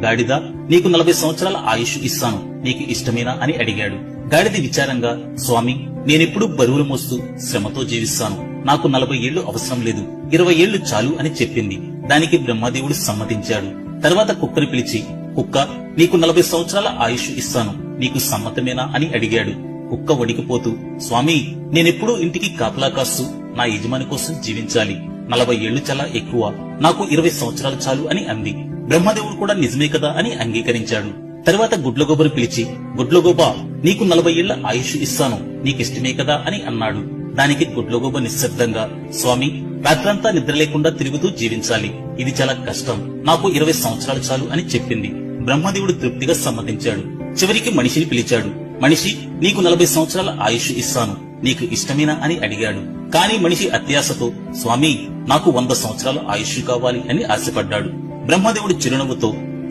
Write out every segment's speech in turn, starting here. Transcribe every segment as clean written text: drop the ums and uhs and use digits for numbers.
గాడిద, నీకు 40 సంవత్సరాల ఆయుష్ ఇస్తాను, నీకు ఇష్టమేనా అని అడిగాడు. గాడిద విచారంగా, స్వామి, నేనెప్పుడూ బరువులు మోస్తూ శ్రమతో జీవిస్తాను, నాకు 40 ఏళ్లు అవసరం లేదు, 20 ఏళ్లు చాలు అని చెప్పింది. దానికి బ్రహ్మదేవుడు సమ్మతించాడు. తర్వాత కుక్కను పిలిచి, కుక్క, నీకు 40 సంవత్సరాల ఆయుష్ ఇస్తాను, నీకు సమ్మతమేనా అని అడిగాడు. కుక్క వణికిపోతూ, స్వామి, నేనెప్పుడూ ఇంటికి కాపలా కాస్తూ నా యజమాని కోసం జీవించాలి, 40 ఏళ్లు చాలా ఎక్కువ, నాకు 20 సంవత్సరాలు చాలు అని అంది. బ్రహ్మదేవుడు కూడా నిజమే కదా అని అంగీకరించాడు. తర్వాత గుడ్లగోబను పిలిచి, గుడ్లగోబా, నీకు 40 ఏళ్ల ఆయుష్ ఇస్తాను, నీకిష్టమే కదా అని అన్నాడు. దానికి గుడ్లగోబ నిశ్శబ్దంగా, స్వామి, రాత్రంతా నిద్ర లేకుండా తిరుగుతూ జీవించాలి, ఇది చాలా కష్టం, నాకు 20 సంవత్సరాలు చాలు అని చెప్పింది. బ్రహ్మదేవుడు తృప్తిగా సమ్మతించాడు. చివరికి మనిషిని పిలిచాడు. మనిషి, నీకు 40 సంవత్సరాల ఆయుష్ ఇస్తాను, నీకు ఇష్టమేనా అని అడిగాడు. కాని మనిషి అత్యాశతో, స్వామి, నాకు 100 సంవత్సరాల ఆయుష్ కావాలి అని ఆశపడ్డాడు. బ్రహ్మదేవుడు చిరునవ్వుతో,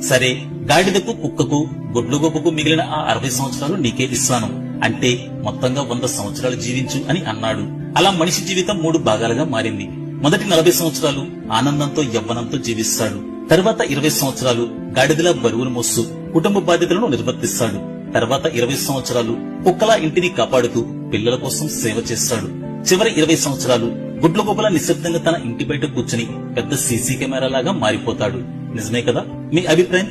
సరే, గాడిదకు, కుక్కకు, గుడ్లగోబకు మిగిలిన ఆ 60 సంవత్సరాలు నీకే ఇస్తాను, అంటే మొత్తంగా 100 సంవత్సరాలు జీవించు అని అన్నాడు. అలా మనిషి జీవితం 3 భాగాలుగా మారింది. మొదటి 40 సంవత్సరాలు ఆనందంతో యవ్వనంతో జీవిస్తాడు. తర్వాత 20 సంవత్సరాలు గాడిదలా బరువును మోస్తూ కుటుంబ బాధ్యతలను నిర్వర్తిస్తాడు. తర్వాత 20 సంవత్సరాలు కుక్కలా ఇంటిని కాపాడుతూ పిల్లల కోసం సేవ చేస్తాడు. చివరి 20 సంవత్సరాలు గుడ్లగోబలా నిశ్శబ్దంగా తన ఇంటి బయట కూర్చుని పెద్ద సీసీ కెమెరా లాగా మారిపోతాడు. నిజమే కదా? మీ అభిప్రాయం